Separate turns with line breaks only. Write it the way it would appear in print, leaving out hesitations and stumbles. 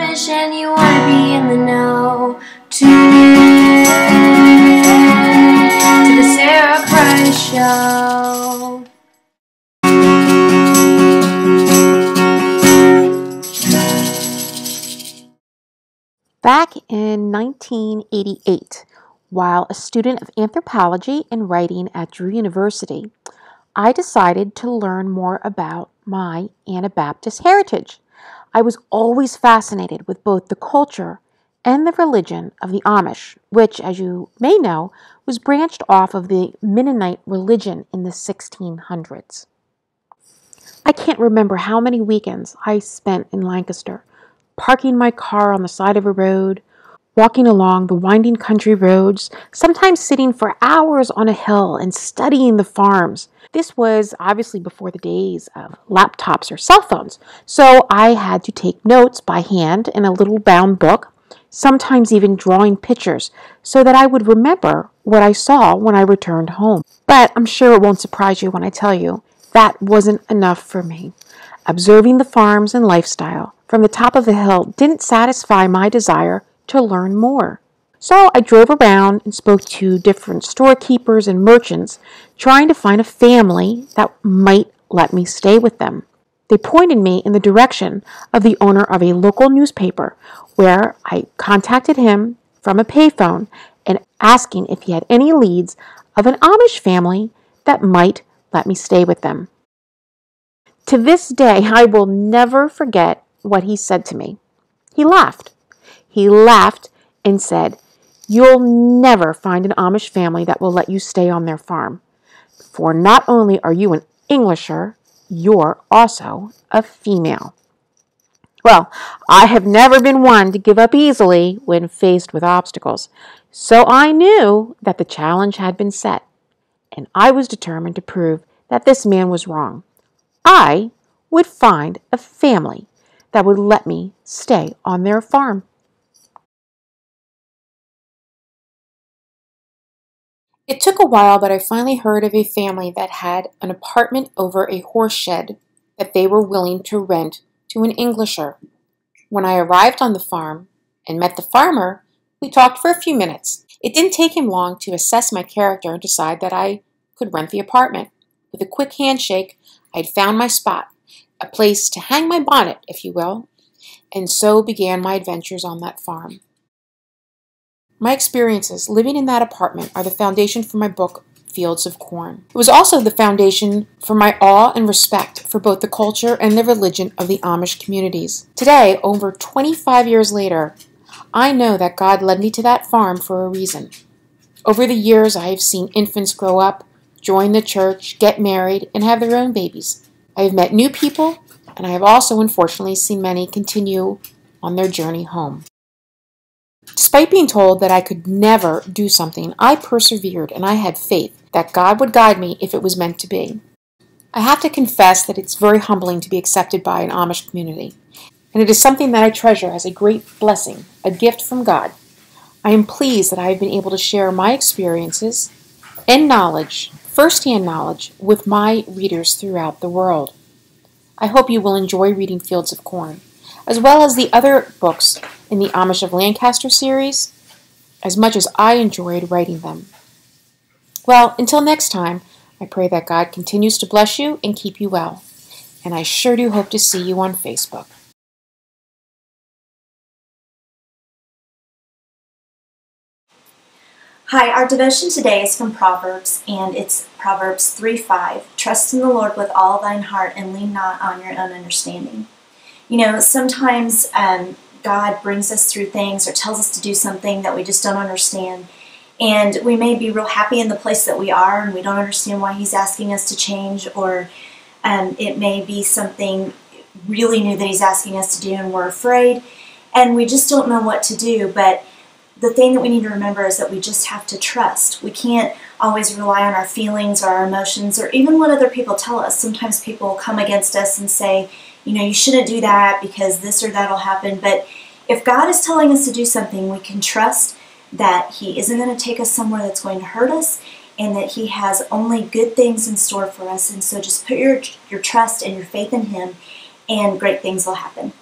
Amish and you wanna be in the know, tune to the Sarah Price Show.
Back in 1988, while a student of anthropology and writing at Drew University, I decided to learn more about my Anabaptist heritage. I was always fascinated with both the culture and the religion of the Amish, which, as you may know, was branched off of the Mennonite religion in the 1600s. I can't remember how many weekends I spent in Lancaster, parking my car on the side of a road, walking along the winding country roads, sometimes sitting for hours on a hill and studying the farms. This was obviously before the days of laptops or cell phones, so I had to take notes by hand in a little bound book, sometimes even drawing pictures, so that I would remember what I saw when I returned home. But I'm sure it won't surprise you when I tell you that wasn't enough for me. Observing the farms and lifestyle from the top of the hill didn't satisfy my desire to learn more. So I drove around and spoke to different storekeepers and merchants, trying to find a family that might let me stay with them. They pointed me in the direction of the owner of a local newspaper, where I contacted him from a payphone and asking if he had any leads of an Amish family that might let me stay with them. To this day, I will never forget what he said to me. He laughed. He laughed and said, "You'll never find an Amish family that will let you stay on their farm. For not only are you an Englisher, you're also a female." Well, I have never been one to give up easily when faced with obstacles, so I knew that the challenge had been set, and I was determined to prove that this man was wrong. I would find a family that would let me stay on their farm. It took a while, but I finally heard of a family that had an apartment over a horse shed that they were willing to rent to an Englisher. When I arrived on the farm and met the farmer, we talked for a few minutes. It didn't take him long to assess my character and decide that I could rent the apartment. With a quick handshake, I had found my spot, a place to hang my bonnet, if you will, and so began my adventures on that farm. My experiences living in that apartment are the foundation for my book, Fields of Corn. It was also the foundation for my awe and respect for both the culture and the religion of the Amish communities. Today, over 25 years later, I know that God led me to that farm for a reason. Over the years, I have seen infants grow up, join the church, get married, and have their own babies. I have met new people, and I have also, unfortunately, seen many continue on their journey home. Despite being told that I could never do something, I persevered and I had faith that God would guide me if it was meant to be. I have to confess that it's very humbling to be accepted by an Amish community, and it is something that I treasure as a great blessing, a gift from God. I am pleased that I have been able to share my experiences and knowledge, first-hand knowledge, with my readers throughout the world. I hope you will enjoy reading Fields of Corn, as well as the other books in the Amish of Lancaster series, as much as I enjoyed writing them. Well, until next time, I pray that God continues to bless you and keep you well, and I sure do hope to see you on Facebook.
Hi, our devotion today is from Proverbs, and it's Proverbs 3:5. Trust in the Lord with all thine heart and lean not on your own understanding. You know, sometimes God brings us through things or tells us to do something that we just don't understand. And we may be real happy in the place that we are and we don't understand why He's asking us to change, or it may be something really new that He's asking us to do and we're afraid and we just don't know what to do. But the thing that we need to remember is that we just have to trust. We can't always rely on our feelings or our emotions or even what other people tell us. Sometimes people come against us and say, you know, you shouldn't do that because this or that will happen. But if God is telling us to do something, we can trust that He isn't going to take us somewhere that's going to hurt us and that He has only good things in store for us. And so just put your trust and your faith in Him and great things will happen.